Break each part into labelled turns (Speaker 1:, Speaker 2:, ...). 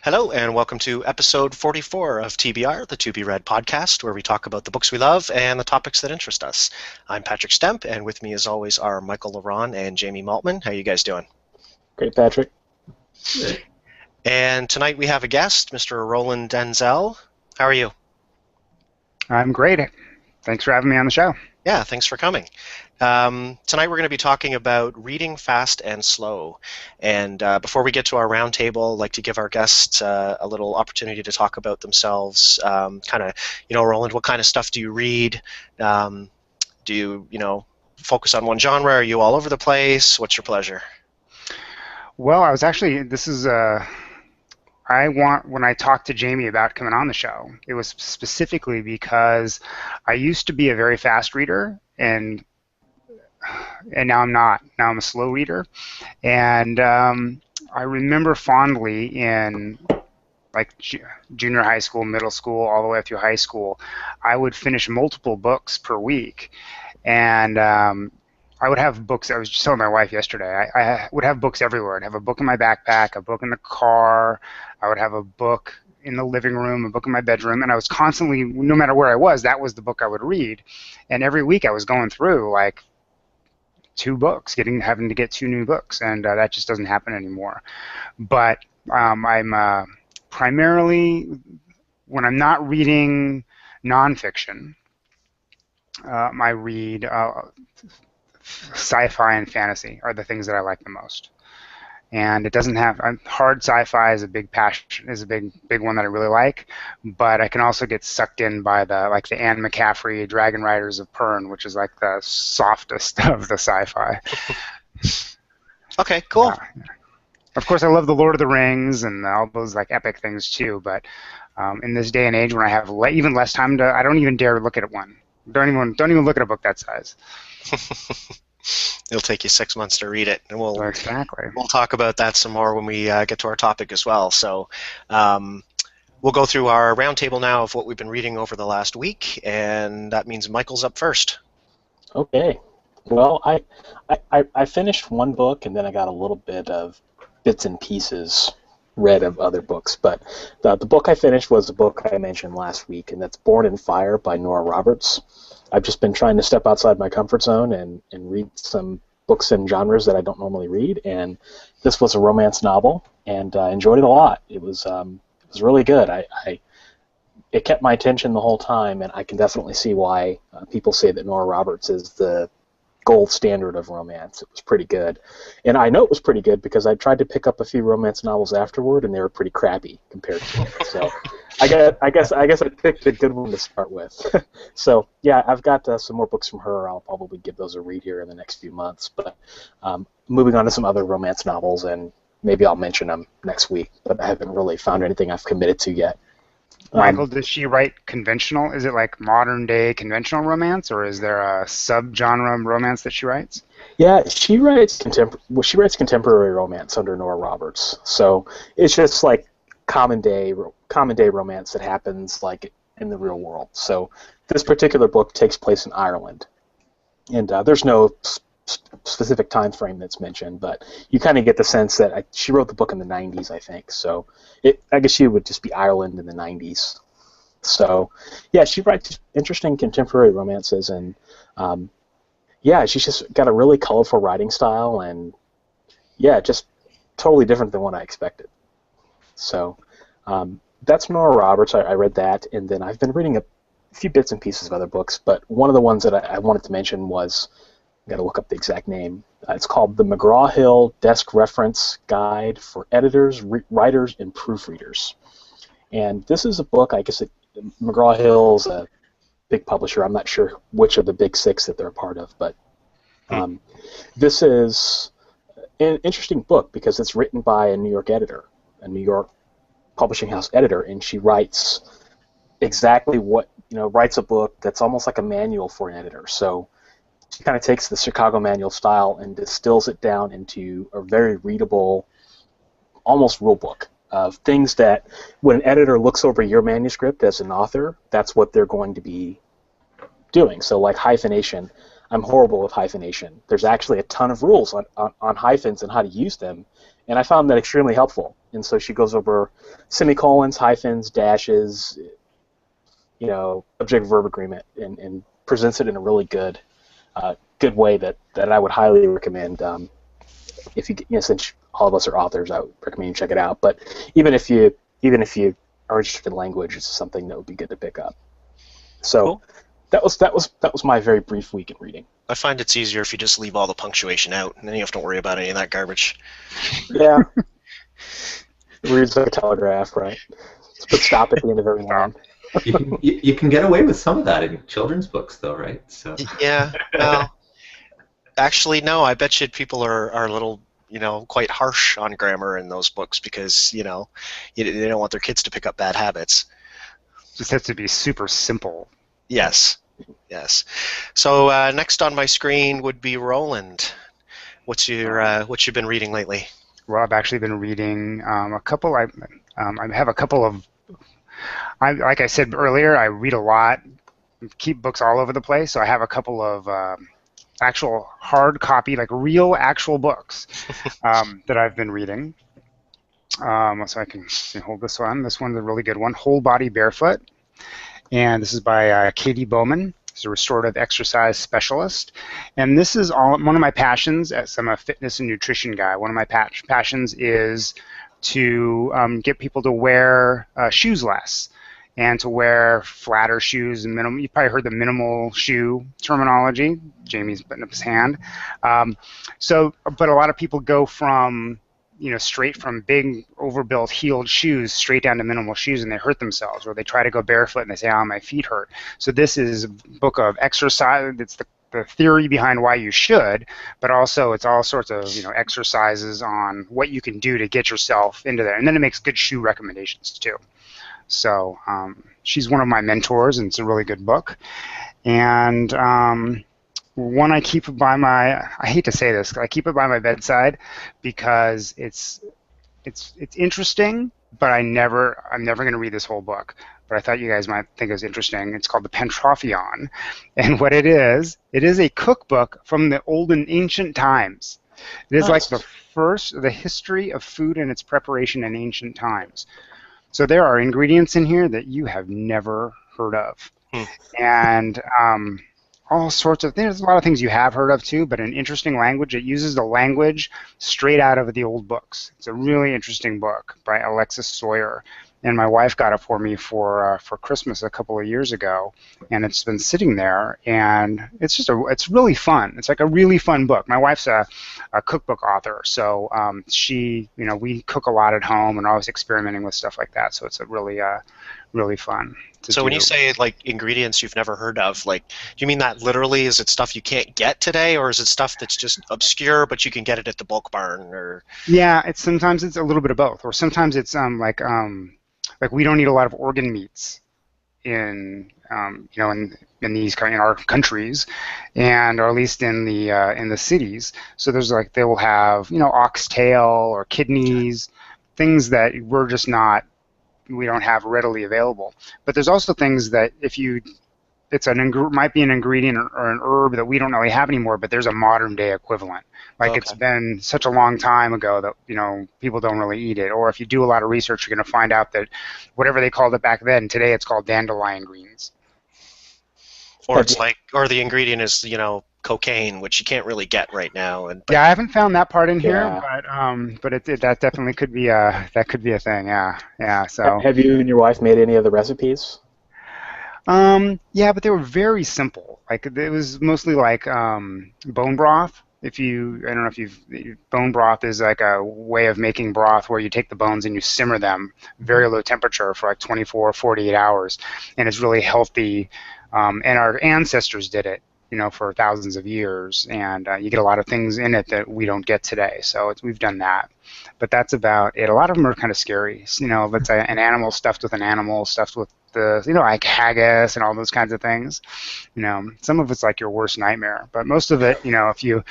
Speaker 1: Hello, and welcome to episode 44 of TBR, the To Be Read podcast, where we talk about the books we love and the topics that interest us. I'm Patrick Stemp, and with me, as always, are Michael Ronn and Jamie Maltman. How are you guys doing?
Speaker 2: Great, Patrick.
Speaker 1: And tonight we have a guest, Mr. Roland Denzel. How are you?
Speaker 3: I'm great. Thanks for having me on the show.
Speaker 1: Yeah, thanks for coming. Tonight we're going to be talking about reading fast and slow. And before we get to our roundtable, I'd like to give our guests a little opportunity to talk about themselves. Roland, what kind of stuff do you read? Do you, focus on one genre? Are you all over the place? What's your pleasure?
Speaker 3: Well, when I talked to Jamie about coming on the show, it was specifically because I used to be a very fast reader, and now I'm not. Now I'm a slow reader. And I remember fondly in junior high school, middle school, all the way up through high school, I would finish multiple books per week. And I would have books. I was just telling my wife yesterday, I would have books everywhere. I'd have a book in my backpack, a book in the car. I would have a book in the living room, a book in my bedroom, and I was constantly, no matter where I was, that was the book I would read. And every week I was going through like 2 books, having to get 2 new books, and that just doesn't happen anymore. But I'm primarily, when I'm not reading nonfiction, I read sci-fi and fantasy are the things that I like the most. And it doesn't have hard sci-fi is a big passion, is a big one that I really like, but I can also get sucked in by the Anne McCaffrey Dragon Riders of Pern, which is like the softest of the sci-fi.
Speaker 1: Okay, cool.
Speaker 3: Of course, I love the Lord of the Rings and all those like epic things too, but in this day and age when I have even less time I don't even dare look at one. Don't even look at a book that size.
Speaker 1: It'll take you 6 months to read it, and we'll talk about that some more when we get to our topic as well. So we'll go through our roundtable now of what we've been reading over the last week, and that means Michael's up first.
Speaker 2: Okay. Well, I finished one book, and then I got a little bit of bits and pieces read of other books. But the book I finished was the book I mentioned last week, and that's Born in Fire by Nora Roberts. I've just been trying to step outside my comfort zone and read some books and genres that I don't normally read, and this was a romance novel, and I enjoyed it a lot. It was really good. It kept my attention the whole time, and I can definitely see why people say that Nora Roberts is the gold standard of romance. It was pretty good, and I know it was pretty good because I tried to pick up a few romance novels afterward, and they were pretty crappy compared to it. So I guess I picked a good one to start with. So yeah, I've got some more books from her. I'll probably give those a read here in the next few months. But moving on to some other romance novels, and maybe I'll mention them next week. But I haven't really found anything I've committed to yet.
Speaker 3: Michael, does she write conventional? Is it like modern day conventional romance, or is there a subgenre romance that she writes?
Speaker 2: Yeah, she writes contemporary romance under Nora Roberts. So it's just like common day romance that happens like in the real world. So this particular book takes place in Ireland, and there's no specific time frame that's mentioned, but you kind of get the sense that she wrote the book in the 90s, I think. So I guess she would just be Ireland in the 90s. So yeah, she writes interesting contemporary romances, and yeah, she's just got a really colorful writing style, and yeah, just totally different than what I expected. So that's Nora Roberts. I read that, and then I've been reading a few bits and pieces of other books, but one of the ones that I wanted to mention was, got to look up the exact name. It's called The McGraw-Hill Desk Reference Guide for Editors, Writers, and Proofreaders. And this is a book, I guess McGraw-Hill's a big publisher. I'm not sure which of the big 6 that they're a part of, but this is an interesting book because it's written by a New York editor, a New York publishing house editor, and she writes exactly writes a book that's almost like a manual for an editor. So she kind of takes the Chicago manual style and distills it down into a very readable, almost rule book of things that when an editor looks over your manuscript as an author, that's what they're going to be doing. So like hyphenation, I'm horrible with hyphenation. There's actually a ton of rules on hyphens and how to use them, and I found that extremely helpful. And so she goes over semicolons, hyphens, dashes, object-verb agreement, and presents it in a really good way that I would highly recommend. If since all of us are authors, I would recommend you check it out. But even if you are interested in language, it's something that would be good to pick up. So
Speaker 1: Cool.
Speaker 2: that was my very brief week in reading.
Speaker 1: I find it's easier if you just leave all the punctuation out, and then you have to worry about any of that garbage.
Speaker 2: Yeah. Reads like a telegraph, right? Put stop at the end of every line.
Speaker 4: You can get away with some of that in children's books, though, right? So.
Speaker 1: Yeah. Well, actually, no. I bet you people are a little, quite harsh on grammar in those books because, they don't want their kids to pick up bad habits.
Speaker 3: Just has to be super simple.
Speaker 1: Yes. Yes. So next on my screen would be Roland. What you been reading lately?
Speaker 3: Well, I've actually been reading a couple. I have a couple of. Like I said earlier, I read a lot, keep books all over the place. So I have a couple of actual hard copy, like real actual books that I've been reading. So I can hold this one. This one's a really good one, Whole Body Barefoot. And this is by Katie Bowman. She's a restorative exercise specialist. And this is one of my passions, as I'm a fitness and nutrition guy. One of my passions is to get people to wear shoes less and to wear flatter shoes and minimal. You've probably heard the minimal shoe terminology. Jamie's putting up his hand. But a lot of people go from straight from big overbuilt heeled shoes straight down to minimal shoes, and they hurt themselves, or they try to go barefoot and they say, "Oh, my feet hurt." So this is a book of exercise. It's the theory behind why you should, but also it's all sorts of exercises on what you can do to get yourself into there, and then it makes good shoe recommendations too. So she's one of my mentors, and it's a really good book. And one I keep by I hate to say this, I keep it by my bedside because it's interesting, but I'm never going to read this whole book. But I thought you guys might think it was interesting. It's called the Pentrophion, and what it is a cookbook from the old and ancient times. It is like the history of food and its preparation in ancient times. So there are ingredients in here that you have never heard of, and all sorts of things. There's a lot of things you have heard of too, but in interesting language. It uses the language straight out of the old books. It's a really interesting book by Alexis Sawyer, and my wife got it for me for Christmas a couple of years ago, and it's been sitting there, and it's really fun. It's like a really fun book. My wife's a cookbook author, so we cook a lot at home and always experimenting with stuff like that. So it's a really fun.
Speaker 1: So when you say like ingredients you've never heard of, like, do you mean that literally? Is it stuff you can't get today, or is it stuff that's just obscure but you can get it at the bulk barn? Or
Speaker 3: yeah, sometimes it's a little bit of both, or sometimes it's like we don't eat a lot of organ meats in our countries, and or at least in the cities. So there's they will have oxtail or kidneys, things that we don't have readily available. But there's also things that might be an ingredient or an herb that we don't really have anymore, but there's a modern day equivalent. It's been such a long time ago that people don't really eat it. Or if you do a lot of research, you're going to find out that whatever they called it back then, today it's called dandelion greens.
Speaker 1: Or the ingredient is cocaine, which you can't really get right now.
Speaker 3: Yeah, I haven't found that part in here, but that definitely could be a thing. Yeah. So
Speaker 2: have you and your wife made any of the recipes?
Speaker 3: Yeah, but they were very simple. It was mostly bone broth. Bone broth is like a way of making broth where you take the bones and you simmer them very low temperature for 24, 48 hours, and it's really healthy. And our ancestors did it, for thousands of years, and you get a lot of things in it that we don't get today. So we've done that, but that's about it. A lot of them are kind of scary. Let's say an animal stuffed with an animal, stuffed with like haggis and all those kinds of things. Some of it's like your worst nightmare, but most of it, if you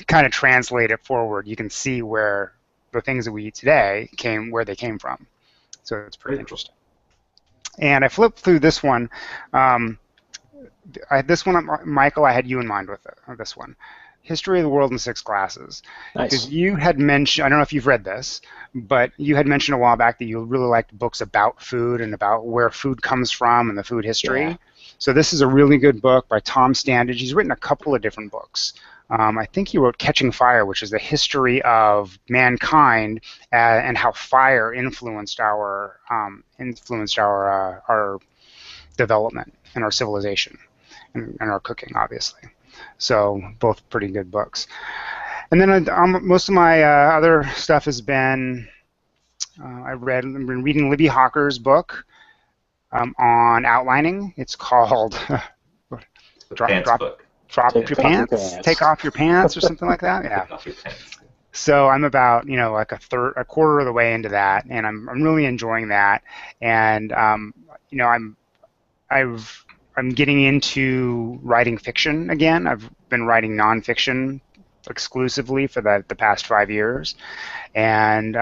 Speaker 3: kind of translate it forward, you can see where the things that we eat today where they came from. So it's pretty interesting. And I flipped through this one. this one, Michael, I had you in mind with this one. History of the World in 6 Classes.
Speaker 2: Nice.
Speaker 3: Because you had mentioned, I don't know if you've read this, but you had mentioned a while back that you really liked books about food and about where food comes from and the food history.
Speaker 2: Yeah.
Speaker 3: So this is a really good book by Tom Standage. He's written a couple of different books. I think he wrote Catching Fire, which is the history of mankind and how fire influenced our development and our civilization and our cooking, obviously. So both pretty good books. And then most of my other stuff has been I've been reading Libby Hawker's book on outlining. It's called Drop Your Pants, Take Off Your Pants, or something like that. Yeah.
Speaker 4: Take off your pants.
Speaker 3: So I'm about like a quarter of the way into that, and I'm really enjoying that. And I'm getting into writing fiction again. I've been writing nonfiction exclusively for the past 5 years, and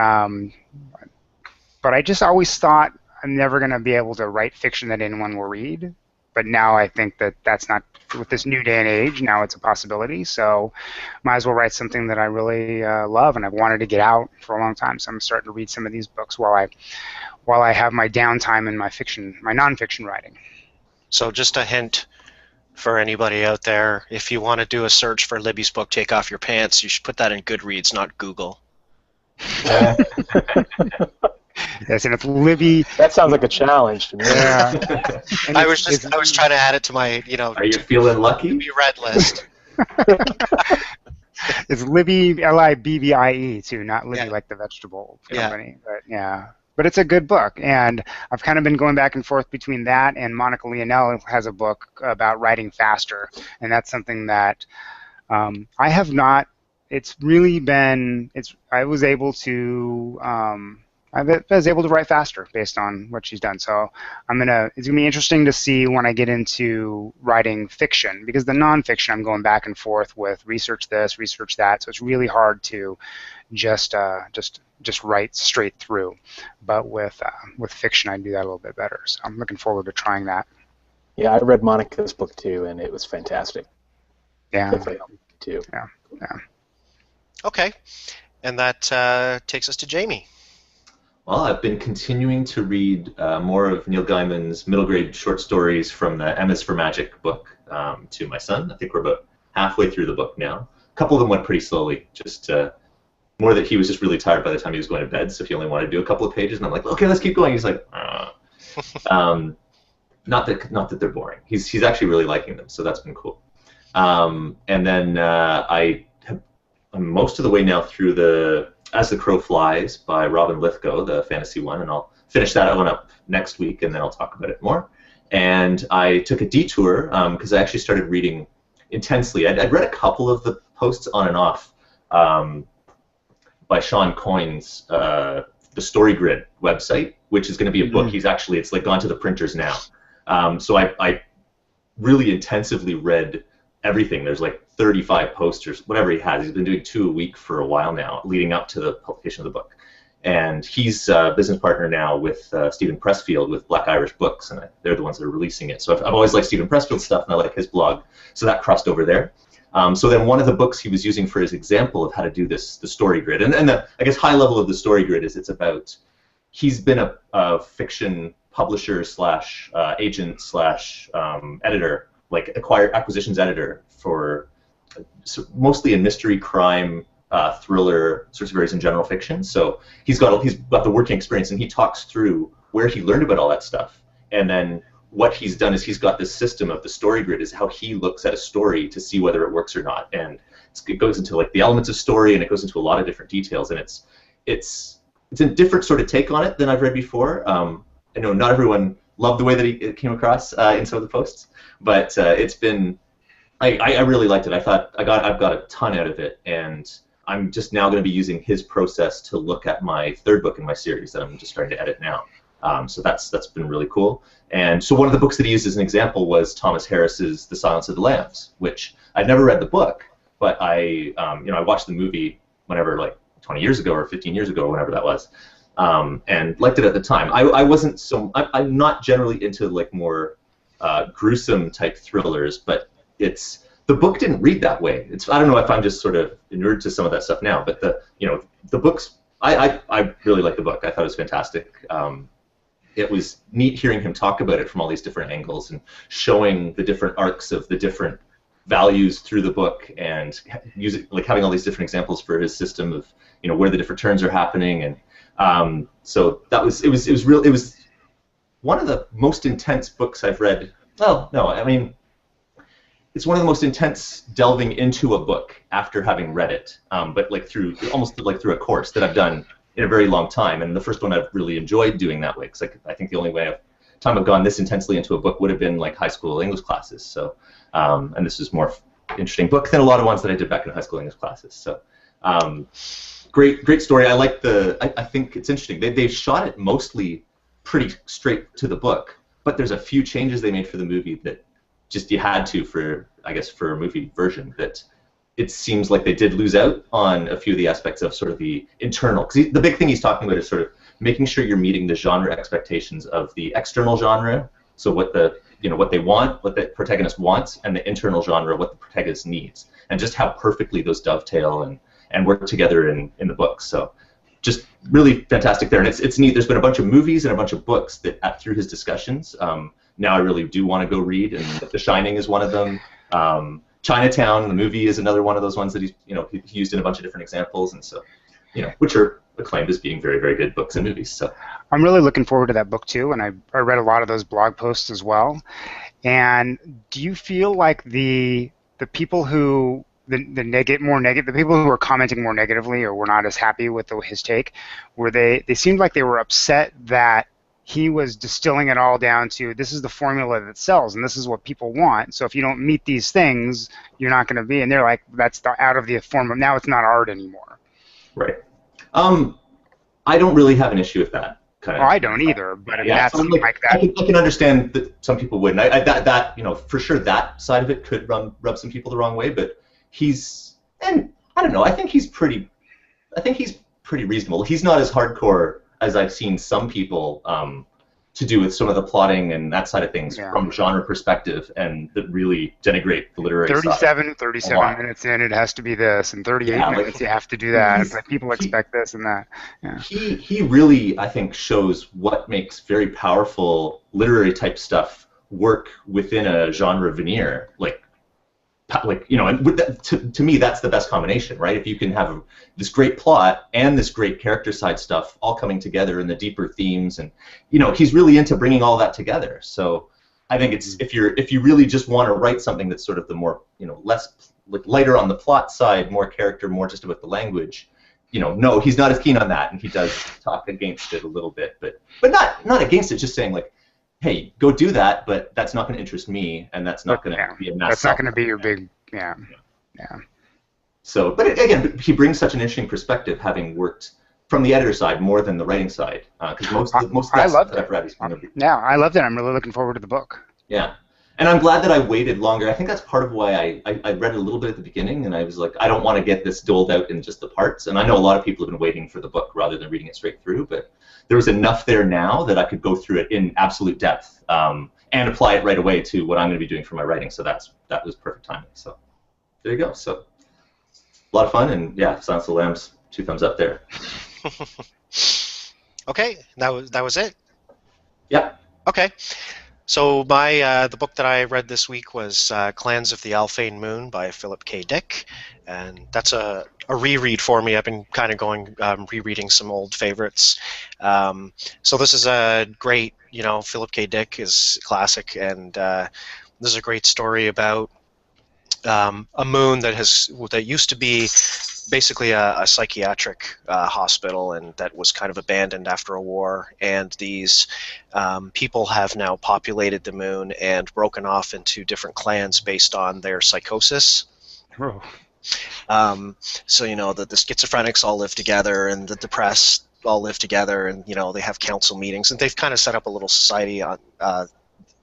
Speaker 3: but I just always thought I'm never going to be able to write fiction that anyone will read. But now I think that that's not, with this new day and age, now it's a possibility. So might as well write something that I really love and I've wanted to get out for a long time. So I'm starting to read some of these books while I have my downtime in my nonfiction writing.
Speaker 1: So just a hint for anybody out there, if you want to do a search for Libby's book, Take Off Your Pants, you should put that in Goodreads, not Google.
Speaker 3: Yes, and it's Libby.
Speaker 2: That sounds like a challenge to me.
Speaker 3: Yeah.
Speaker 1: I was trying to add it to my,
Speaker 4: Are you feeling lucky?
Speaker 1: Libby read list.
Speaker 3: It's Libby, Libbie, too, not Libby like the vegetable company.
Speaker 1: Yeah.
Speaker 3: But yeah. But it's a good book, and I've kind of been going back and forth between that and Monica Leonel has a book about writing faster, and that's something that I have not. It's really been. I was able to write faster based on what she's done. So it's gonna be interesting to see when I get into writing fiction, because the nonfiction I'm going back and forth with research this, research that. So it's really hard to just write straight through. But with fiction, I do that a little bit better. So I'm looking forward to trying that.
Speaker 2: Yeah, I read Monica's book too, and it was fantastic.
Speaker 3: Yeah.
Speaker 2: Definitely helped me too.
Speaker 3: Yeah.
Speaker 1: Okay, and that takes us to Jamie.
Speaker 4: Well, I've been continuing to read more of Neil Gaiman's middle grade short stories from the M is for Magic book to my son. I think we're about halfway through the book now. A couple of them went pretty slowly, just more that he was just really tired by the time he was going to bed, so he only wanted to do a couple of pages, and I'm like, okay, let's keep going. He's like, not that they're boring. He's actually really liking them, so that's been cool. And then I'm most of the way now through the As the Crow Flies by Robin Lithgow, the fantasy one, and I'll finish that one up next week, and then I'll talk about it more. And I took a detour because I actually started reading intensely. I'd read a couple of the posts on and off by Sean Coyne's The Story Grid website, which is going to be a book. It's like gone to the printers now. So I really intensively read everything. There's like 35 posters, whatever he has. He's been doing 2 a week for a while now, leading up to the publication of the book. And he's a business partner now with Stephen Pressfield with Black Irish Books, and they're the ones that are releasing it. So I've always liked Stephen Pressfield's stuff, and I like his blog. So that crossed over there. So then one of the books he was using for his example of how to do this, the story grid, and I guess high level of the story grid is it's about, he's been a fiction publisher slash agent slash editor, like acquisitions editor for mostly in mystery, crime, thriller, sorts of areas in general fiction. So he's got the working experience, and he talks through where he learned about all that stuff. And then what he's done is he's got this system of the story grid is how he looks at a story to see whether it works or not. And it goes into like the elements of story, and it goes into a lot of different details. And it's a different sort of take on it than I've read before. I know not everyone loved the way that it came across in some of the posts, but it's been. I really liked it. I've got a ton out of it, and I'm just now going to be using his process to look at my third book in my series that I'm just starting to edit now. So that's been really cool. And so one of the books that he used as an example was Thomas Harris's The Silence of the Lambs, which I'd never read the book, but I watched the movie whenever, like 20 years ago or 15 years ago or whenever that was, and liked it at the time. I'm not generally into like more gruesome type thrillers, but the book didn't read that way. I don't know if I'm just sort of inured to some of that stuff now, but the books, I really liked the book. I thought it was fantastic. It was neat hearing him talk about it from all these different angles and showing the different arcs of the different values through the book, and having all these different examples for his system of where the different turns are happening, and so it was one of the most intense books I've read. Well, no, I mean, it's one of the most intense delving into a book after having read it, but almost through a course that I've done in a very long time, and the first one I've really enjoyed doing that way, because I think the only time I've gone this intensely into a book would have been like high school English classes. So, and this is more interesting book than a lot of ones that I did back in high school English classes. So, great story. I think it's interesting. They shot it mostly pretty straight to the book, but there's a few changes they made for the movie that just you had to for a movie version, that it seems like they did lose out on a few of the aspects of sort of the internal. Because the big thing he's talking about is sort of making sure you're meeting the genre expectations of the external genre. So what they want, what the protagonist wants, and the internal genre, what the protagonist needs, and just how perfectly those dovetail and work together in the book. So just really fantastic there, and it's neat. There's been a bunch of movies and a bunch of books that through his discussions. Now I really do want to go read, and The Shining is one of them. Chinatown, the movie, is another one of those ones that he used in a bunch of different examples, and so which are acclaimed as being very, very good books and movies. So
Speaker 3: I'm really looking forward to that book too, and I read a lot of those blog posts as well. And do you feel like the people who the people who were commenting more negatively or were not as happy with his take, they seemed like they were upset that he was distilling it all down to, this is the formula that sells and this is what people want. So if you don't meet these things, you're not going to be. And they're like, that's out of the form of, now it's not art anymore.
Speaker 4: Right. I don't really have an issue with that kind of.
Speaker 3: I don't either. But that's like that.
Speaker 4: I can understand that some people wouldn't. For sure that side of it could rub some people the wrong way. But and I don't know. I think he's pretty reasonable. He's not as hardcore as I've seen some people to do with some of the plotting and that side of things from a genre perspective, and that really denigrate the literary side.
Speaker 3: 37 minutes in, it has to be this, and 38 minutes you have to do that. But people expect this and that. Yeah.
Speaker 4: He really, I think, shows what makes very powerful literary type stuff work within a genre veneer. And to me, that's the best combination, right? If you can have this great plot and this great character side stuff all coming together in the deeper themes, and he's really into bringing all that together. So I think it's if you really just want to write something that's sort of the more less lighter on the plot side, more character, more just about the language. No, he's not as keen on that, and he does talk against it a little bit, but not against it. Just saying hey, go do that, but that's not going to interest me, and that's not going to be a mass.
Speaker 3: That's not going to be your big, yeah.
Speaker 4: So, but again, he brings such an interesting perspective, having worked from the editor side more than the writing side, because most of that stuff that I've read is
Speaker 3: Yeah, I loved it. I'm really looking forward to the book.
Speaker 4: Yeah, and I'm glad that I waited longer. I think that's part of why I read it a little bit at the beginning, and I was like, I don't want to get this doled out in just the parts. And I know a lot of people have been waiting for the book rather than reading it straight through, but there was enough there now that I could go through it in absolute depth and apply it right away to what I'm going to be doing for my writing. So that was perfect timing. So there you go. So a lot of fun, and yeah, Silence of the Lambs, 2 thumbs up there.
Speaker 1: Okay, that was it.
Speaker 4: Yeah.
Speaker 1: Okay. So the book that I read this week was Clans of the Alphane Moon by Philip K. Dick, and that's a reread for me. I've been kind of going rereading some old favorites. So this is a great, Philip K. Dick is classic, and this is a great story about a moon that used to be basically a psychiatric hospital, and that was kind of abandoned after a war, and these people have now populated the moon and broken off into different clans based on their psychosis.
Speaker 3: Oh.
Speaker 1: So the schizophrenics all live together, and the depressed all live together, and they have council meetings, and they've kind of set up a little society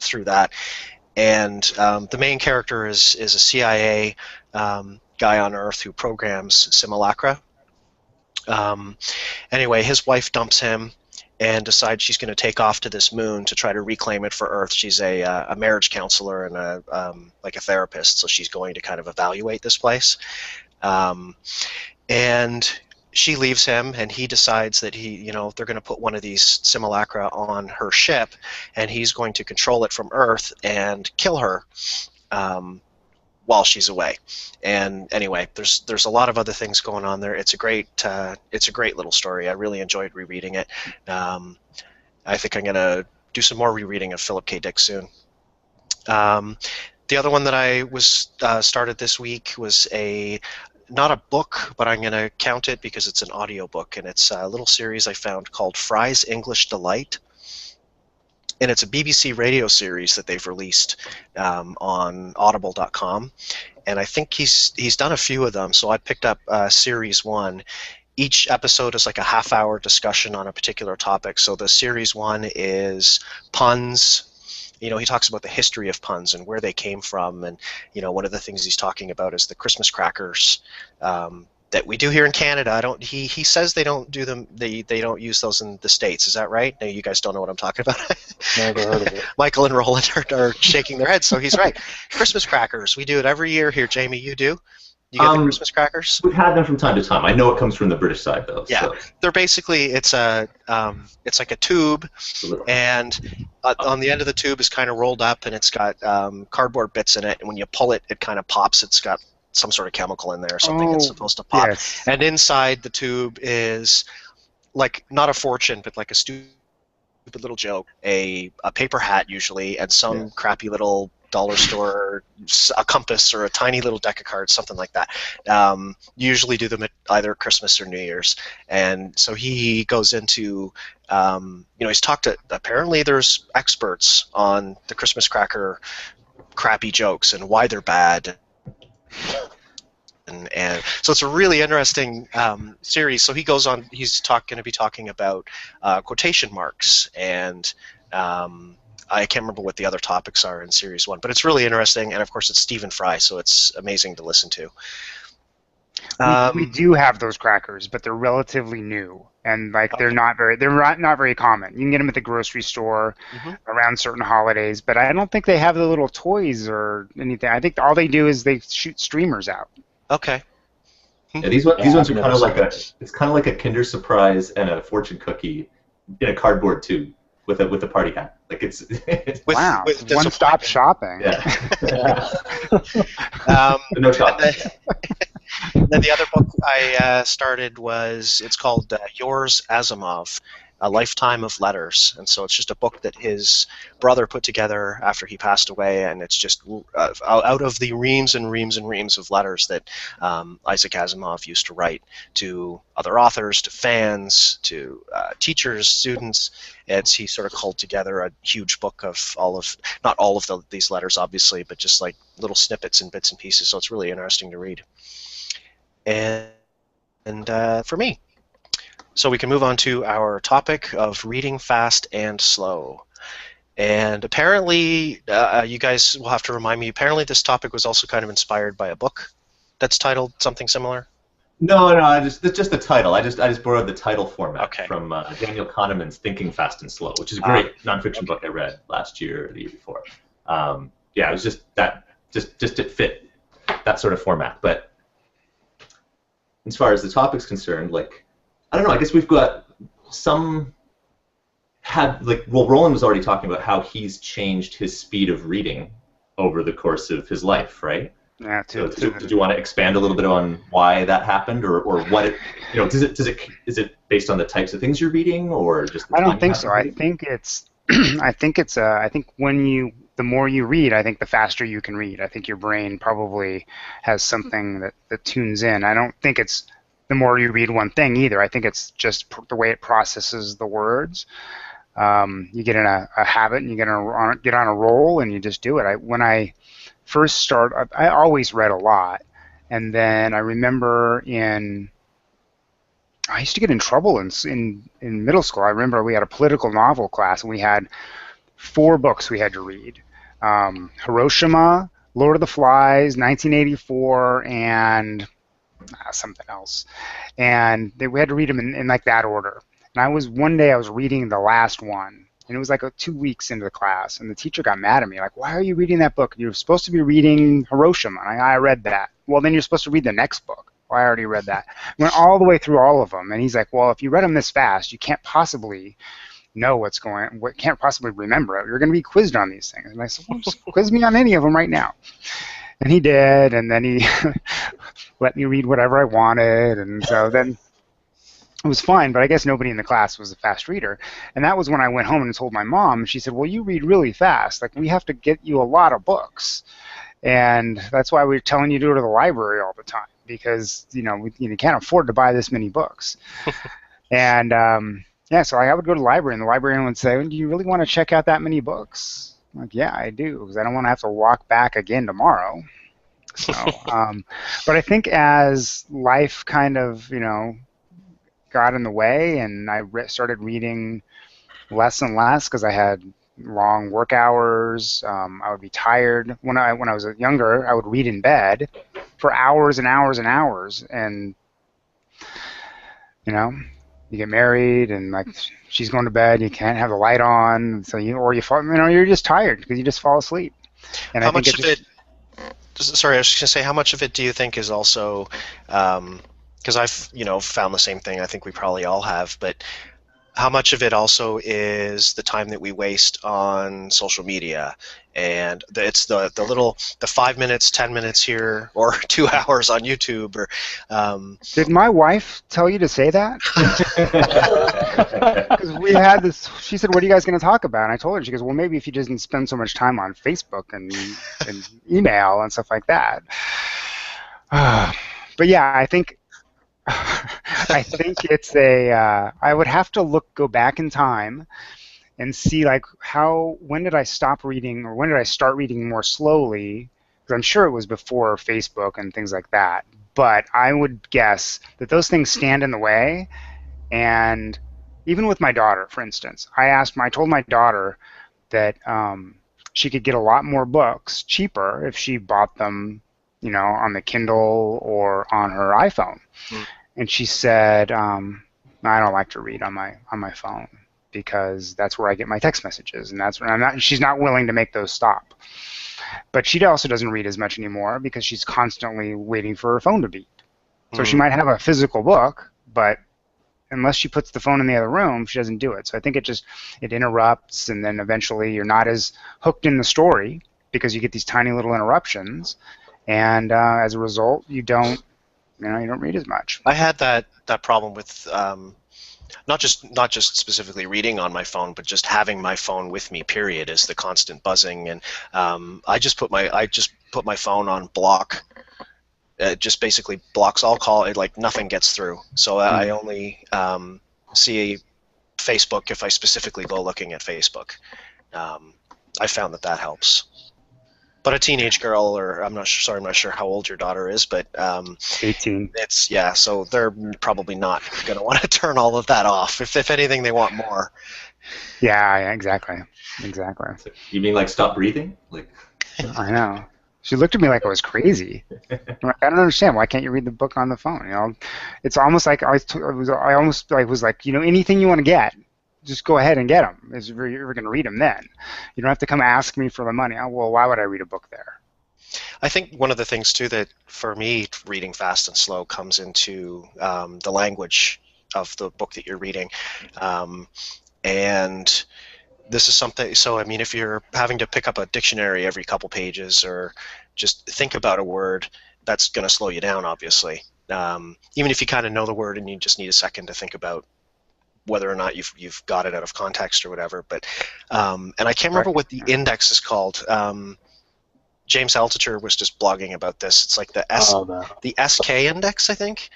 Speaker 1: through that. And the main character is a CIA guy on Earth who programs simulacra. Anyway, his wife dumps him, and decides she's going to take off to this moon to try to reclaim it for Earth. She's a marriage counselor and like a therapist, so she's going to kind of evaluate this place. And she leaves him, and he decides that they're going to put one of these simulacra on her ship, and he's going to control it from Earth and kill her while she's away. And anyway, there's a lot of other things going on there. It's a great little story. I really enjoyed rereading it. I think I'm going to do some more rereading of Philip K. Dick soon. The other one that I was started this week was not a book, but I'm going to count it because it's an audiobook, and it's a little series I found called Fry's English Delight. And it's a BBC radio series that they've released on audible.com. And I think he's done a few of them, so I picked up series 1. Each episode is like a half-hour discussion on a particular topic. So the series 1 is puns. He talks about the history of puns and where they came from, and one of the things he's talking about is the Christmas crackers that we do here in Canada. He says they don't do them. They don't use those in the States. Is that right? No, you guys don't know what I'm talking about.
Speaker 2: Never heard of it.
Speaker 1: Michael and Roland are shaking their heads, so he's right. Christmas crackers. We do it every year here. Jamie, you do? You get the Christmas crackers?
Speaker 4: We've had them from time to time. I know it comes from the British side, though.
Speaker 1: Yeah,
Speaker 4: so.
Speaker 1: They're basically it's like a tube, and on the end of the tube is kind of rolled up, and it's got cardboard bits in it. And when you pull it, it kind of pops. It's got some sort of chemical in there or something that's supposed to pop.
Speaker 3: Yes.
Speaker 1: And inside the tube is like not a fortune, but like a stupid little joke, a paper hat usually, and some crappy little dollar store, a compass or a tiny little deck of cards, something like that. Usually do them at either Christmas or New Year's. And so he goes into, he's talked to, apparently there's experts on the Christmas cracker crappy jokes and why they're bad. And so it's a really interesting series. So he goes on, he's going to be talking about quotation marks, and I can't remember what the other topics are in Series 1, but it's really interesting, and of course it's Stephen Fry, so it's amazing to listen to.
Speaker 3: We do have those crackers, but they're relatively new, and they're not very common. You can get them at the grocery store around certain holidays, but I don't think they have the little toys or anything. I think all they do is they shoot streamers out.
Speaker 1: Okay.
Speaker 4: Yeah, these ones are kind of like a Kinder Surprise and a fortune cookie in a cardboard tube with a party hat. Like it's
Speaker 3: wow, one-stop shopping.
Speaker 4: Yeah. No shopping.
Speaker 1: Then the other book I started it's called Yours Asimov, A Lifetime of Letters, and so it's just a book that his brother put together after he passed away, and it's just out of the reams and reams and reams of letters that Isaac Asimov used to write to other authors, to fans, to teachers, students. He sort of culled together a huge book of not all of these letters, obviously, but just like little snippets and bits and pieces, so it's really interesting to read. And for me. So we can move on to our topic of reading fast and slow. And apparently, you guys will have to remind me, apparently this topic was also kind of inspired by a book that's titled something similar?
Speaker 4: No, it's just the title. I just borrowed the title format from Daniel Kahneman's Thinking Fast and Slow, which is a great nonfiction book I read last year or the year before. It was just it fit that sort of format. But as far as the topic's concerned, I don't know, I guess we've got Roland was already talking about how he's changed his speed of reading over the course of his life, right?
Speaker 3: Yeah.
Speaker 4: So did you want to expand a little bit on why that happened, or what it, is it based on the types of things you're reading, or just the
Speaker 3: I don't think so. I think the more you read, I think the faster you can read. I think your brain probably has something that tunes in. I don't think it's the more you read one thing either. I think it's just the way it processes the words. You get in a habit, and you get on a roll, and you just do it. When I first started, I always read a lot, and then I remember I used to get in trouble in middle school. I remember we had a political novel class, and we had 4 books we had to read. Hiroshima, Lord of the Flies, 1984, and something else. And we had to read them in that order. And one day I was reading the last one, and it was like 2 weeks into the class, and the teacher got mad at me, like, why are you reading that book? You're supposed to be reading Hiroshima. And I read that. Well, then you're supposed to read the next book. Well, I already read that. Went all the way through all of them, and he's like, well, if you read them this fast, you can't possibly know can't possibly remember it. You're going to be quizzed on these things. And I said, well, just quiz me on any of them right now. And he did, and then he let me read whatever I wanted, and so then it was fine, but I guess nobody in the class was a fast reader. And that was when I went home and told my mom, and she said, well, you read really fast. Like, we have to get you a lot of books. And that's why we're telling you to go to the library all the time, because, you can't afford to buy this many books. And, so I would go to the library, and the librarian would say, do you really want to check out that many books? I'm like, yeah, I do, because I don't want to have to walk back again tomorrow. So, but I think as life kind of, got in the way, and I started reading less and less because I had long work hours. I would be tired. When I was younger, I would read in bed for hours and hours and hours, and you get married, and like she's going to bed, you can't have the light on, so you fall, you're just tired because you just fall asleep. And
Speaker 1: how much of it? Sorry, I was just gonna say, how much of it do you think is also? Because I've found the same thing. I think we probably all have, but how much of it also is the time that we waste on social media, and it's the 5 minutes, 10 minutes here, or 2 hours on YouTube, or
Speaker 3: Did my wife tell you to say that? Because we had this. She said, "What are you guys going to talk about?" And I told her. She goes, "Well, maybe if you didn't spend so much time on Facebook and email and stuff like that." But yeah, I think it's I would have to go back in time and see like when did I stop reading, or when did I start reading more slowly? Because I'm sure it was before Facebook and things like that. But I would guess that those things stand in the way. And even with my daughter, for instance, I told my daughter that she could get a lot more books cheaper if she bought them, on the Kindle or on her iPhone. Mm. And she said, I don't like to read on my phone because that's where I get my text messages, and that's where she's not willing to make those stop. But she also doesn't read as much anymore because she's constantly waiting for her phone to beep. So she might have a physical book, but unless she puts the phone in the other room, she doesn't do it. So I think it interrupts, and then eventually you're not as hooked in the story because you get these tiny little interruptions, and as a result, you don't read as much.
Speaker 1: I had that problem with not just specifically reading on my phone, but just having my phone with me. Period, is the constant buzzing, and I just put my phone on block. It just basically blocks all call. Like nothing gets through. So I only see Facebook if I specifically go looking at Facebook. I found that helps. But a teenage girl, or I'm not sure how old your daughter is, but
Speaker 3: 18.
Speaker 1: So they're probably not going to want to turn all of that off. If anything, they want more.
Speaker 3: Yeah, exactly.
Speaker 4: You mean like stop breathing? Like
Speaker 3: I know. She looked at me like I was crazy. I'm like, I don't understand. Why can't you read the book on the phone? It's almost like I was like, anything you want to get, just go ahead and get them. You're going to read them then. You don't have to come ask me for the money. Oh, well, why would I read a book there?
Speaker 1: I think one of the things, too, that for me, reading fast and slow comes into the language of the book that you're reading. And this is something, so I mean, if you're having to pick up a dictionary every couple pages or just think about a word, that's going to slow you down, obviously. Even if you kind of know the word and you just need a second to think about whether or not you've got it out of context or whatever. But and I can't remember what the index is called. James Altucher was just blogging about this. It's like the SK index, I think.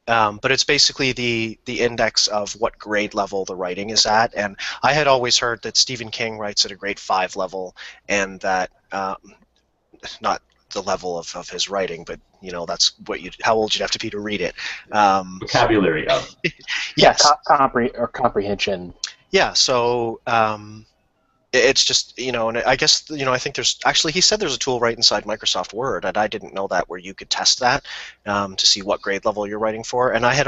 Speaker 1: But it's basically the index of what grade level the writing is at. And I had always heard that Stephen King writes at a grade 5 level, and that not the level of his writing, but that's how old you'd have to be to read it.
Speaker 4: Vocabulary of.
Speaker 1: Yes.
Speaker 2: Comprehension.
Speaker 1: Yeah. So it's just, and I guess, I think there's actually, he said there's a tool right inside Microsoft Word, and I didn't know that, where you could test that to see what grade level you're writing for. And I had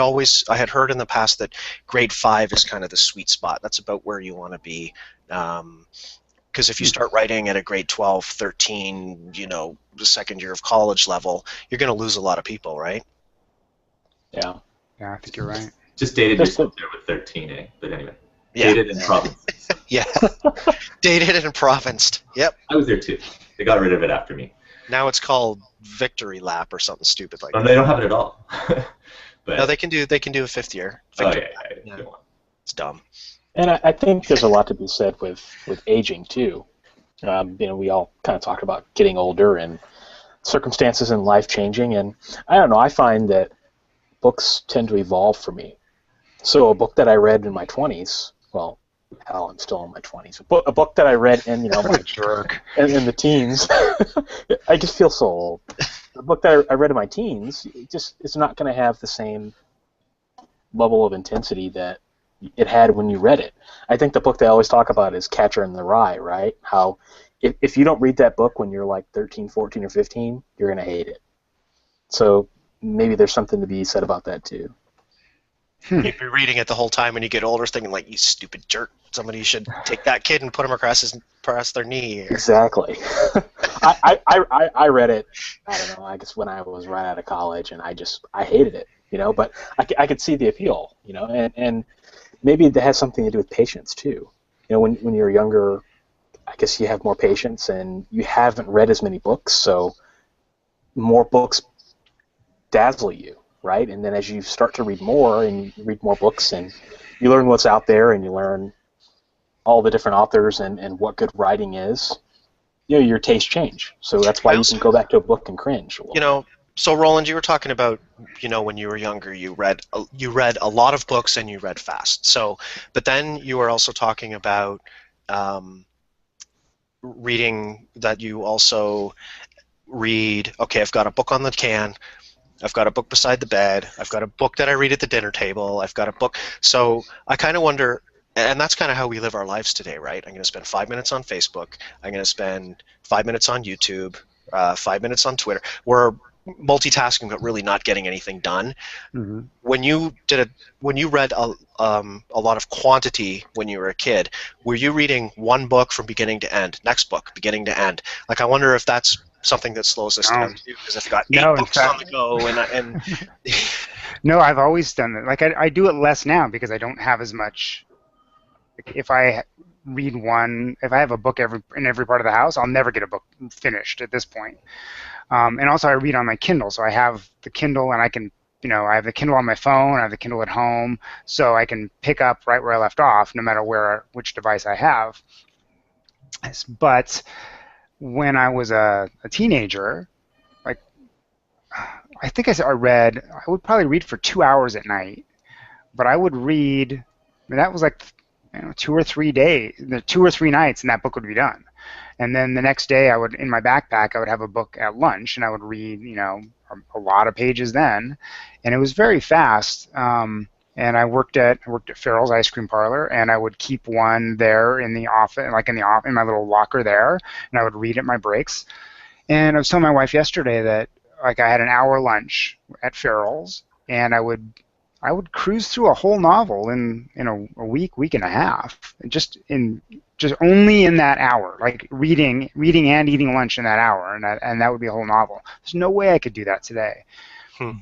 Speaker 1: heard in the past that grade 5 is kind of the sweet spot. That's about where you want to be. Because if you start writing at a grade 12, 13, the second year of college level, you're going to lose a lot of people, right?
Speaker 2: Yeah.
Speaker 3: Yeah, I think you're right.
Speaker 4: Just dated yourself there with 13, eh? But anyway,
Speaker 1: Yeah.
Speaker 4: dated and provinced.
Speaker 1: Yeah. Dated and provinced. Yep.
Speaker 4: I was there too. They got rid of it after me.
Speaker 1: Now it's called Victory Lap or something stupid like
Speaker 4: No,
Speaker 1: that.
Speaker 4: they don't have it at all. But
Speaker 1: No, they can do a fifth year.
Speaker 4: oh
Speaker 1: Victory
Speaker 4: yeah.
Speaker 1: Lap. It's dumb.
Speaker 2: And I think there's a lot to be said with aging too. We all kind of talked about getting older and circumstances in life changing, and I don't know. I find that books tend to evolve for me. So a book that I read in my 20s, well, hell, I'm still in my 20s. A book that I read in my
Speaker 3: Jerk.
Speaker 2: in the teens, I just feel so old. A book that I read in my teens, it's not going to have the same level of intensity that it had when you read it. I think the book they always talk about is Catcher in the Rye, right? How if you don't read that book when you're like 13, 14, or 15, you're going to hate it. So maybe there's something to be said about that too.
Speaker 1: You'd be reading it the whole time when you get older, thinking like, "You stupid jerk! Somebody should take that kid and put him across their knee."
Speaker 2: Exactly. I read it. I don't know. I guess when I was right out of college, and I hated it. But I could see the appeal. And maybe that has something to do with patience too. When you're younger, I guess you have more patience, and you haven't read as many books, so more books dazzle you, right? And then as you start to read more, and you read more books, and you learn what's out there, and you learn all the different authors and what good writing is, your tastes change. So that's why you can go back to a book and cringe.
Speaker 1: So Roland, you were talking about, when you were younger, you read a lot of books and you read fast. So, but then you were also talking about reading, that you also read. Okay, I've got a book on the can. I've got a book beside the bed. I've got a book that I read at the dinner table. I've got a book. So I kind of wonder, and that's kind of how we live our lives today, right? I'm going to spend 5 minutes on Facebook. I'm going to spend 5 minutes on YouTube, 5 minutes on Twitter. We're multitasking, but really not getting anything done.
Speaker 3: Mm-hmm.
Speaker 1: When you read a lot of quantity when you were a kid, were you reading one book from beginning to end, next book, beginning to end? Like, I wonder if that's something that slows us down too, because I've got eight books on the go, and
Speaker 3: No, I've always done that. Like, I do it less now because I don't have as much. Like, if I have a book in every part of the house, I'll never get a book finished at this point. And also, I read on my Kindle, so I have the Kindle, and I can, I have the Kindle on my phone, I have the Kindle at home, so I can pick up right where I left off, no matter which device I have. But when I was a teenager, like, I think I would probably read for 2 hours at night, but I would read, that was like 2 or 3 days, 2 or 3 nights, and that book would be done. And then the next day, in my backpack, I would have a book at lunch, and I would read, a lot of pages then, and it was very fast. And I worked at Farrell's Ice Cream Parlor, and I would keep one there in the office, like in my little locker there, and I would read at my breaks. And I was telling my wife yesterday that, like, I had an hour lunch at Farrell's, and I would cruise through a whole novel in a week and a half, just only in that hour, like reading and eating lunch in that hour, and that would be a whole novel. There's no way I could do that today.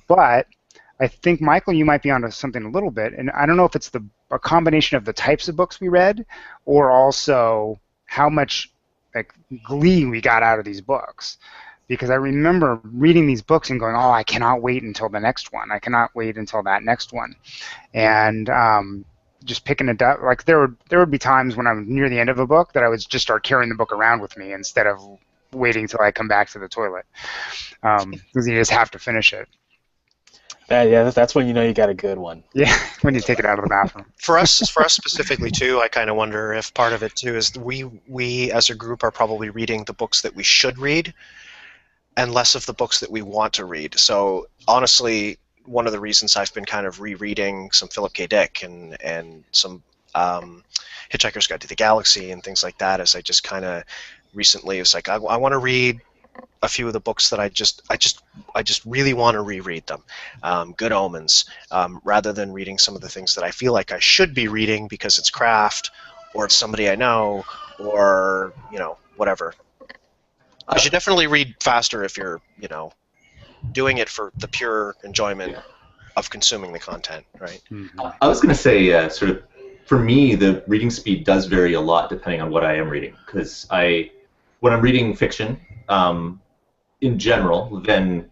Speaker 3: But I think, Michael, you might be onto something a little bit, and I don't know if it's a combination of the types of books we read, or also how much glee we got out of these books. Because I remember reading these books and going, "Oh, I cannot wait until the next one. I cannot wait until that next one," and just picking it up. Like, there would be times when I'm near the end of a book that I would just start carrying the book around with me instead of waiting till I come back to the toilet, because you just have to finish it.
Speaker 2: Yeah, that's when you got a good one.
Speaker 3: Yeah, when you take it out of the bathroom.
Speaker 1: For us specifically too, I kind of wonder if part of it too is we as a group are probably reading the books that we should read, and less of the books that we want to read. So honestly, one of the reasons I've been kind of rereading some Philip K. Dick and some Hitchhiker's Guide to the Galaxy and things like that, as I just kind of recently was like, I want to read a few of the books that I just really want to reread them. Good Omens, rather than reading some of the things that I feel like I should be reading because it's craft or it's somebody I know or whatever. You should definitely read faster if you're doing it for the pure enjoyment of consuming the content, right?
Speaker 3: Mm-hmm.
Speaker 4: I was going to say, sort of, for me, the reading speed does vary a lot depending on what I am reading. Because when I'm reading fiction, in general, then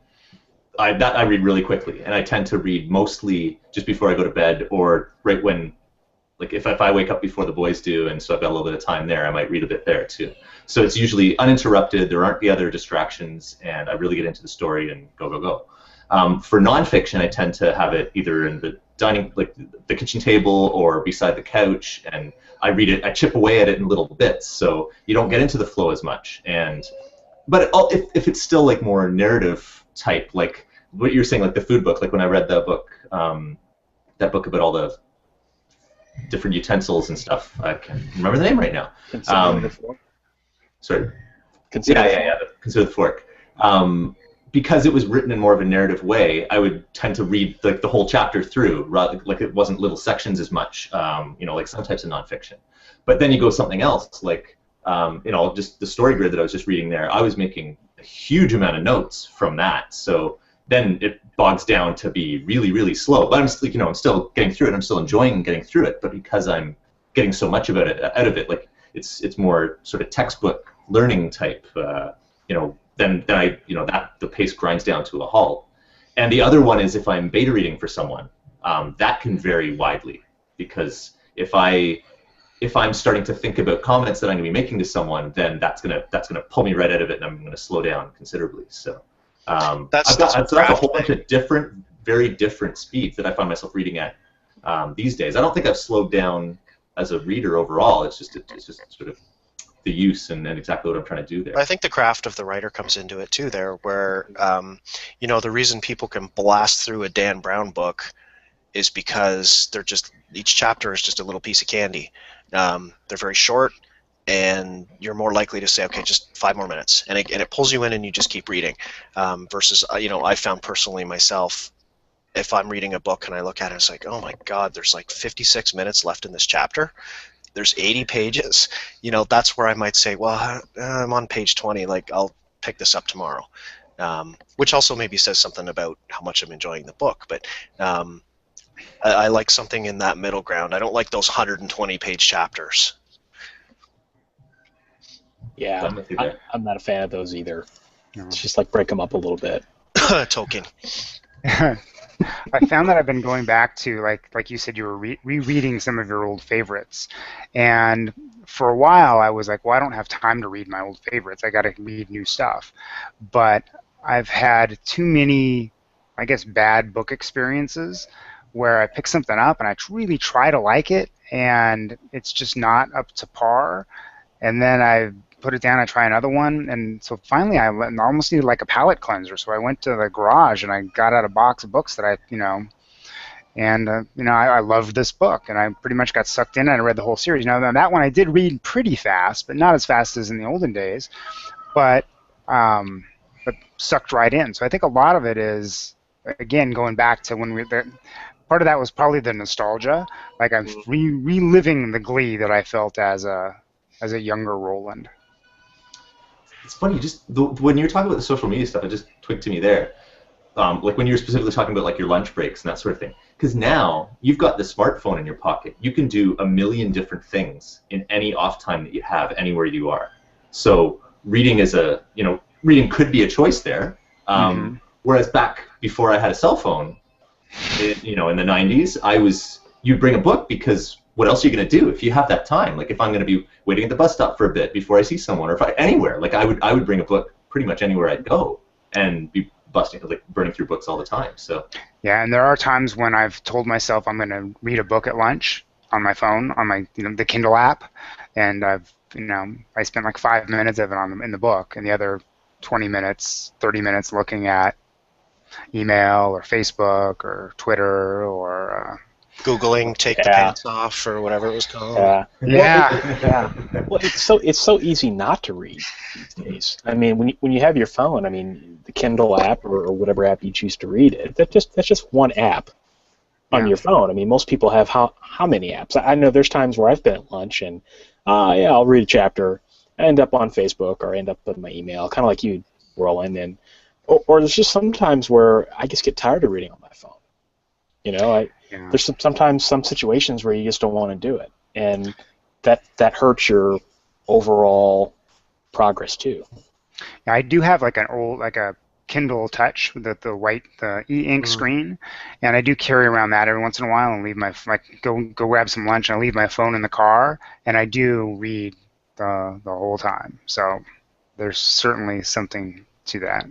Speaker 4: I read really quickly, and I tend to read mostly just before I go to bed, or right when, like if I wake up before the boys do, and so I've got a little bit of time there, I might read a bit there too. So it's usually uninterrupted. There aren't the other distractions, and I really get into the story and go go go. For nonfiction, I tend to have it either in the dining, like the kitchen table, or beside the couch, and I read it. I chip away at it in little bits, so you don't get into the flow as much. But if it's still like more narrative type, like what you're saying, like the food book, like when I read that book about all the different utensils and stuff, I can't remember the name right now.
Speaker 2: Consider the fork.
Speaker 4: Sorry.
Speaker 2: Consider
Speaker 4: Consider the Fork. Because it was written in more of a narrative way, I would tend to read like the whole chapter through, rather like it wasn't little sections as much, like some types of nonfiction. But then you go something else, like just the story grid that I was just reading there. I was making a huge amount of notes from that, so then it bogs down to be really, really slow. But I'm still getting through it. I'm still enjoying getting through it. But because I'm getting so much out of it, like it's more sort of textbook learning type, then the pace grinds down to a halt. And the other one is if I'm beta reading for someone, that can vary widely, because if I'm starting to think about comments that I'm going to be making to someone, then that's gonna pull me right out of it, and I'm going to slow down considerably. So
Speaker 1: That's
Speaker 4: I've got a whole bunch of different, very different speeds that I find myself reading at these days. I don't think I've slowed down as a reader overall. It's just sort of the use and exactly what I'm trying to do there.
Speaker 1: I think the craft of the writer comes into it too there, where the reason people can blast through a Dan Brown book is because each chapter is just a little piece of candy. They're very short, and you're more likely to say, okay, just 5 more minutes, and it pulls you in, and you just keep reading. Versus, I found personally myself, if I'm reading a book and I look at it, it's like, oh my God, there's like 56 minutes left in this chapter. There's 80 pages. That's where I might say, well, I'm on page 20. Like, I'll pick this up tomorrow. Which also maybe says something about how much I'm enjoying the book. But I like something in that middle ground. I don't like those 120-page chapters.
Speaker 2: Yeah, I'm not a fan of those either. It's just like break them up a little bit.
Speaker 1: Tolkien.
Speaker 3: I found that I've been going back to, like you said, you were rereading some of your old favorites. And for a while, I was like, well, I don't have time to read my old favorites. I got to read new stuff. But I've had too many, I guess, bad book experiences where I pick something up and I really try to like it, and it's just not up to par. And then I put it down, I try another one, and so finally I almost needed like a palate cleanser. So I went to the garage and I got out a box of books that I loved this book, and I pretty much got sucked in and I read the whole series. Now that one I did read pretty fast, but not as fast as in the olden days, but sucked right in. So I think a lot of it is, again, going back to when part of that was probably the nostalgia. Like I'm reliving the glee that I felt as a younger Roland.
Speaker 4: It's funny, when you were talking about the social media stuff, it just twigged to me there. Like when you were specifically talking about like your lunch breaks and that sort of thing. Because now you've got the smartphone in your pocket. You can do a million different things in any off time that you have anywhere you are. So reading reading could be a choice there. Whereas back before I had a cell phone, in the 90s, you'd bring a book because what else are you going to do if you have that time? Like if I'm going to be waiting at the bus stop for a bit before I see someone, or anywhere, like I would bring a book pretty much anywhere I'd go and be burning through books all the time. So
Speaker 3: yeah, and there are times when I've told myself I'm going to read a book at lunch on my phone, on my the Kindle app, and I spent like 5 minutes of it in the book, and the other 20 minutes, 30 minutes looking at email or Facebook or Twitter or
Speaker 1: Googling "take the
Speaker 2: Yeah.
Speaker 1: pants off" or whatever it was called.
Speaker 2: Yeah.
Speaker 3: Yeah.
Speaker 2: Well, it's so easy not to read these days. I mean, when you have your phone, I mean, the Kindle app or whatever app you choose to read, that's just one app on
Speaker 3: Yeah.
Speaker 2: your phone. I mean, most people have how many apps? I know there's times where I've been at lunch and yeah, I'll read a chapter, end up on Facebook or end up with my email, kind of like you, Roland, and or there's just sometimes where I just get tired of reading on my phone. You know,
Speaker 3: Yeah.
Speaker 2: there's sometimes some situations where you just don't want to do it, and that hurts your overall progress too.
Speaker 3: Yeah, I do have like a Kindle Touch with the e-ink screen, and I do carry around that every once in a while and leave go grab some lunch and I leave my phone in the car, and I do read the whole time. So there's certainly something to that.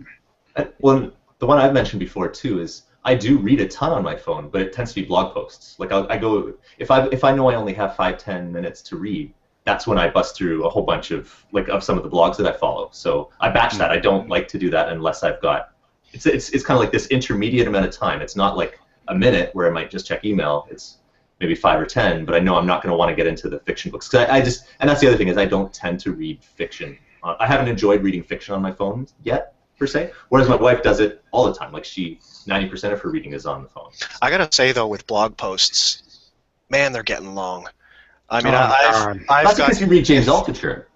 Speaker 4: Well, the one I've mentioned before too is I do read a ton on my phone, but it tends to be blog posts. Like I go if I know I only have 5-10 minutes to read, that's when I bust through a whole bunch of some of the blogs that I follow. So I batch that. I don't like to do that unless I've got it's kind of like this intermediate amount of time. It's not like a minute where I might just check email. It's maybe 5 or 10, but I know I'm not going to want to get into the fiction books. 'Cause I just and that's the other thing is I don't tend to read fiction. I haven't enjoyed reading fiction on my phone yet, per se. Whereas my wife does it all the time. Like 90% of her reading is on the phone.
Speaker 1: I gotta say though, with blog posts, man, they're getting long. I mean, I've
Speaker 4: That's
Speaker 1: got.
Speaker 4: because you read James Altucher.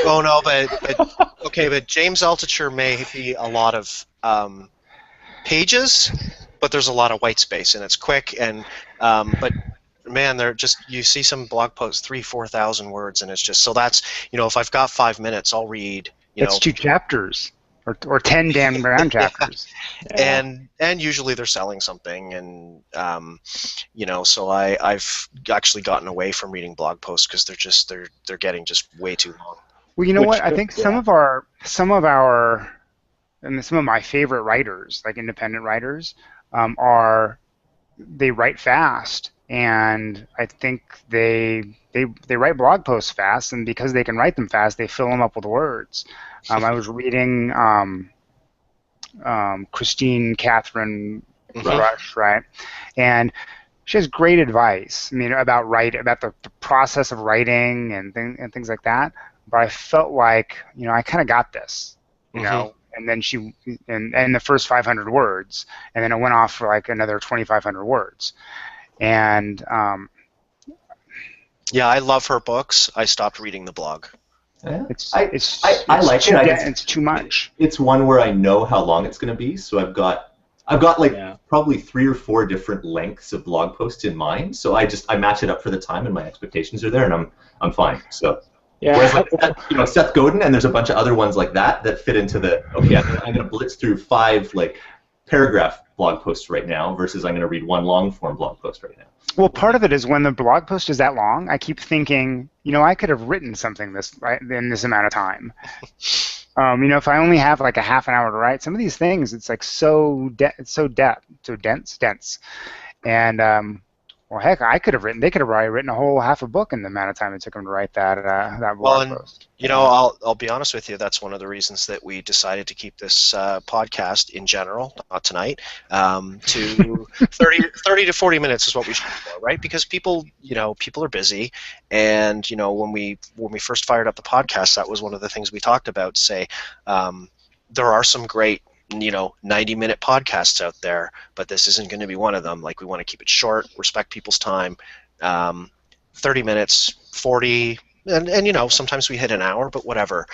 Speaker 1: Oh no, but James Altucher may be a lot of pages, but there's a lot of white space and it's quick and but man, they're just you see some blog posts 3,000-4,000 words and it's just so that's if I've got 5 minutes, I'll read.
Speaker 3: It's 2 chapters. Or 10 damn round chapters.
Speaker 1: Yeah. And usually they're selling something, and so I've actually gotten away from reading blog posts because they're getting just way too long.
Speaker 3: Well, you know what? I think some of my favorite writers, like independent writers, they write fast, and I think they write blog posts fast, and because they can write them fast, they fill them up with words. I was reading Christine Catherine Rush, right? And she has great advice. I mean, about the process of writing and things like that. But I felt like I kind of got this, you know. And then and the first 500 words, and then it went off for like another 2,500 words, and
Speaker 1: yeah, I love her books. I stopped reading the blog.
Speaker 4: Yeah.
Speaker 3: I like it.
Speaker 4: It's
Speaker 3: it's too much.
Speaker 4: It's one where I know how long it's going to be, so I've got probably 3 or 4 different lengths of blog posts in mind. So I match it up for the time, and my expectations are there, and I'm fine. So
Speaker 2: yeah.
Speaker 4: Whereas Seth Godin, and there's a bunch of other ones like that fit into the okay. I'm going to blitz through 5 paragraph blog posts right now versus I'm going to read one long form blog post right now.
Speaker 3: Well, part of it is when the blog post is that long, I keep thinking, I could have written something in this amount of time. If I only have like a half an hour to write, some of these things, it's like so dense. And well, heck, they could have probably written a whole half a book in the amount of time it took them to write that blog post.
Speaker 1: I'll be honest with you. That's one of the reasons that we decided to keep this podcast in general, not tonight, to 30 to 40 minutes is what we shoot for, right? Because people are busy, and when we first fired up the podcast, that was one of the things we talked about. Say, there are some great 90-minute podcasts out there, but this isn't going to be one of them. Like, we want to keep it short, respect people's time. 30 minutes, 40, and sometimes we hit an hour, but whatever.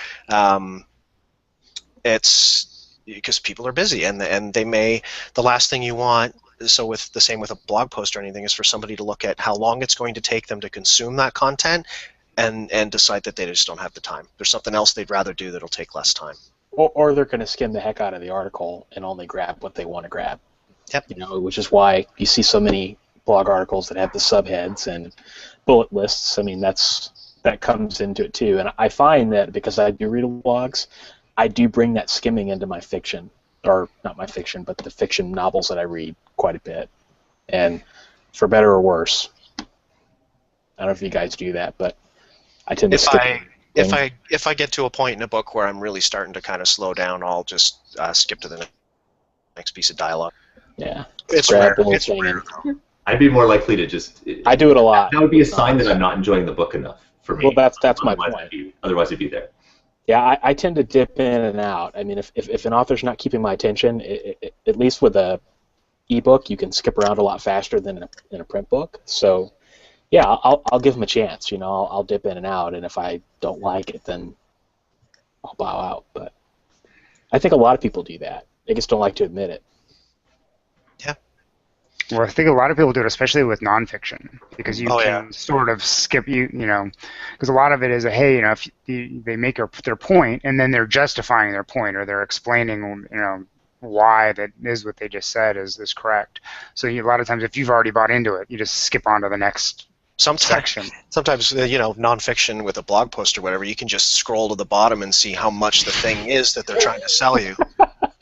Speaker 1: It's because people are busy, and the last thing you want. So the same with a blog post or anything is for somebody to look at how long it's going to take them to consume that content, and decide that they just don't have the time. There's something else they'd rather do that'll take less time.
Speaker 2: Or they're going to skim the heck out of the article and only grab what they want to grab.
Speaker 1: Yep.
Speaker 2: Which is why you see so many blog articles that have the subheads and bullet lists. I mean, that comes into it too. And I find that because I do read blogs, I do bring that skimming into my fiction, or not my fiction, but the fiction novels that I read quite a bit. And for better or worse, I don't know if you guys do that, but I tend to skip.
Speaker 1: If I get to a point in a book where I'm really starting to kind of slow down, I'll just skip to the next piece of dialogue.
Speaker 2: Yeah,
Speaker 1: It's rare. It's rare.
Speaker 4: I'd be more likely to just.
Speaker 2: I do it a lot.
Speaker 4: That would be a sign that I'm not enjoying the book enough for me.
Speaker 2: Well, that's my point.
Speaker 4: Otherwise, it'd be there.
Speaker 2: Yeah, I tend to dip in and out. I mean, if an author's not keeping my attention, at least with a ebook, you can skip around a lot faster than in a print book. So, yeah, I'll give them a chance. I'll dip in and out, and if I don't like it, then I'll bow out. But I think a lot of people do that. They just don't like to admit it.
Speaker 1: Yeah.
Speaker 3: Well, I think a lot of people do it, especially with nonfiction, because you can sort of skip because a lot of it is if they make their point and then they're justifying their point or they're explaining why that is what they just said is correct. So a lot of times, if you've already bought into it, you just skip on to the next section.
Speaker 1: Sometimes nonfiction with a blog post or whatever, you can just scroll to the bottom and see how much the thing is that they're trying to sell you.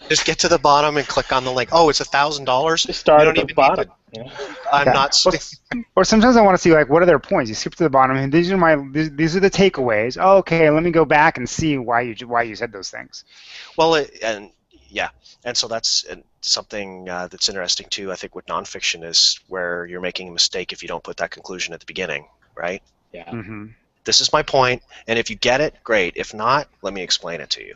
Speaker 1: Just get to the bottom and click on the link. Oh, it's $1,000.
Speaker 2: Just start at the bottom.
Speaker 1: I'm not.
Speaker 3: Or sometimes I want to see what are their points. You skip to the bottom, and these are the takeaways. Oh, okay, let me go back and see why you said those things.
Speaker 1: Well, and so that's something that's interesting too. I think with nonfiction is where you're making a mistake if you don't put that conclusion at the beginning, right?
Speaker 2: Yeah.
Speaker 3: Mm-hmm.
Speaker 1: This is my point, and if you get it, great. If not, let me explain it to you.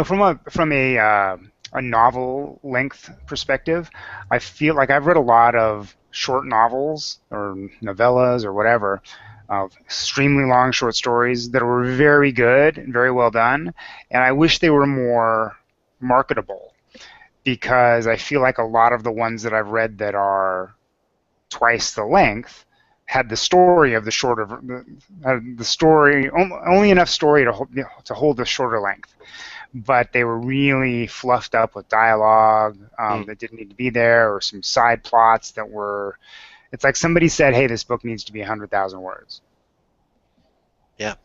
Speaker 3: From a novel length perspective, I feel like I've read a lot of short novels or novellas or whatever, extremely long short stories that were very good and very well done, and I wish they were more marketable, because I feel like a lot of the ones that I've read that are twice the length had the story of the shorter, the story, only enough story to hold the shorter length. But they were really fluffed up with dialogue that didn't need to be there, or some side plots that were. It's like somebody said, "Hey, this book needs to be 100,000 words."
Speaker 1: Yeah.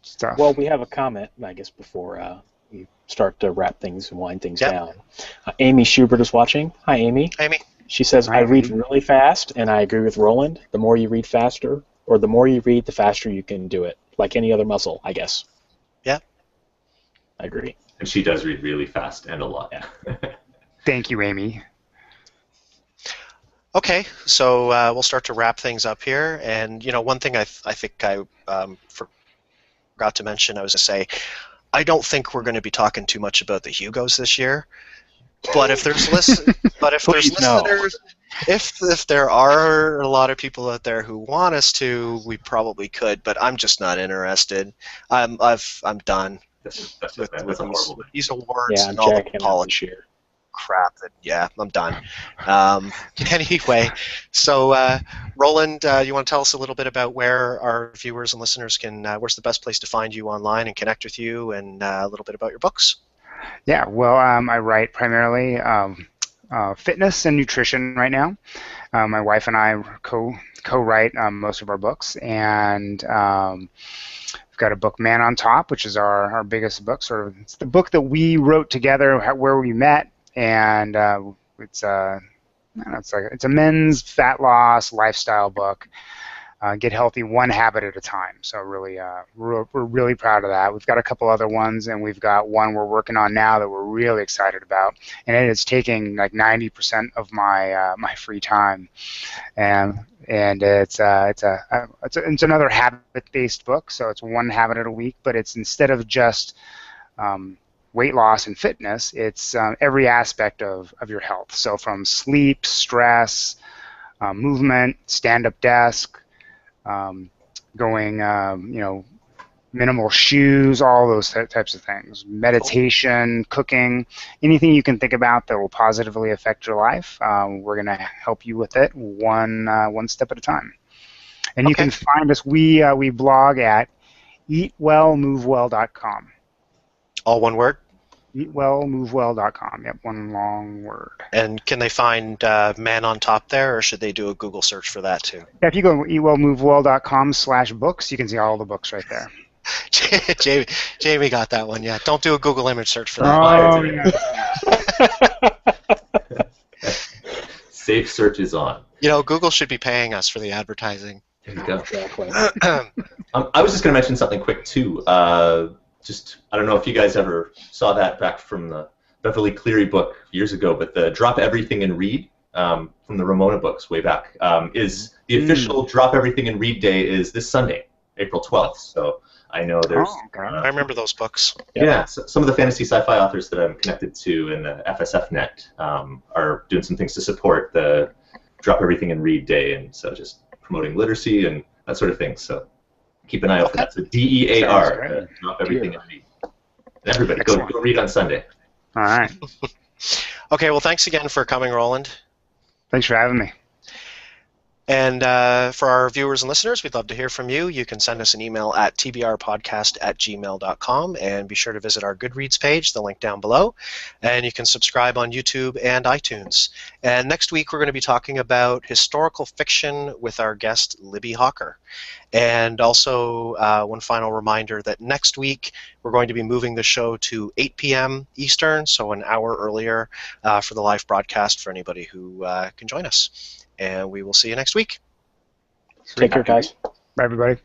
Speaker 3: Stuff.
Speaker 2: Well, we have a comment, I guess, before we start to wrap things and wind things down. Amy Schubert is watching. Hi, Amy.
Speaker 1: Amy.
Speaker 2: She says,
Speaker 3: Hi,
Speaker 2: I read
Speaker 3: Amy.
Speaker 2: really fast, and I agree with Roland. The more you read faster, or the more you read, the faster you can do it. Like any other muscle, I guess.
Speaker 1: Yeah.
Speaker 2: I agree.
Speaker 4: And she does read really fast and a lot.
Speaker 2: Yeah.
Speaker 3: Thank you, Amy.
Speaker 1: Okay, so we'll start to wrap things up here. And one thing I think I forgot to mention, I was to say, I don't think we're going to be talking too much about the Hugos this year. But if there's listeners, if there are a lot of people out there who want us to, we probably could. But I'm just not interested. I'm done with these awards
Speaker 2: Yeah, I'm
Speaker 1: and all the
Speaker 2: checking out this year.
Speaker 1: crap. I'm done. Anyway, so Roland, you want to tell us a little bit about where our viewers and listeners can, where's the best place to find you online and connect with you, and a little bit about your books?
Speaker 3: Yeah, well, I write primarily fitness and nutrition right now. My wife and I co-write most of our books, and we've got a book, Man on Top, which is our biggest book. It's the book that we wrote together, where we met, and it's a men's fat loss lifestyle book. Get healthy one habit at a time. So really, we're really proud of that. We've got a couple other ones, and we've got one we're working on now that we're really excited about. And it is taking like 90% of my my free time, and it's another habit-based book. So it's one habit a week, but it's instead of just weight loss and fitness, it's every aspect of your health. So from sleep, stress, movement, stand-up desk. Going, minimal shoes, all those types of things. Meditation, cooking, anything you can think about that will positively affect your life. We're going to help you with it one step at a time. And you can find us. We blog at eatwellmovewell.com.
Speaker 1: All one word?
Speaker 3: Eatwellmovewell.com. Yep, one long word.
Speaker 1: And can they find Man on Top there, or should they do a Google search for that too?
Speaker 3: Yeah, if you go to eatwellmovewell.com/books, you can see all the books right there.
Speaker 1: Jamie got that one, yeah. Don't do a Google image search for
Speaker 3: that.
Speaker 4: Yeah. Safe search is on.
Speaker 1: Google should be paying us for the advertising.
Speaker 4: There you go.
Speaker 2: Exactly.
Speaker 4: I was just going to mention something quick too. I don't know if you guys ever saw that back from the Beverly Cleary book years ago, but the Drop Everything and Read from the Ramona books way back is the official Drop Everything and Read day is this Sunday, April 12th. So I know there's
Speaker 1: I remember those books.
Speaker 4: yeah, so some of the fantasy sci-fi authors that I'm connected to in the FSF net are doing some things to support the Drop Everything and Read day, and so just promoting literacy and that sort of thing. So keep an eye out for that. So DEAR, Drop Everything and Read. And everybody, go read on Sunday.
Speaker 3: All right.
Speaker 1: Okay, well, thanks again for coming, Roland.
Speaker 3: Thanks for having me.
Speaker 1: And for our viewers and listeners, we'd love to hear from you. You can send us an email at tbrpodcast@gmail.com, and be sure to visit our Goodreads page, the link down below. And you can subscribe on YouTube and iTunes. And next week, we're going to be talking about historical fiction with our guest, Libby Hawker. And also, one final reminder that next week, we're going to be moving the show to 8 p.m. Eastern, so an hour earlier for the live broadcast for anybody who can join us. And we will see you next week.
Speaker 2: Take care, guys.
Speaker 3: Bye, everybody.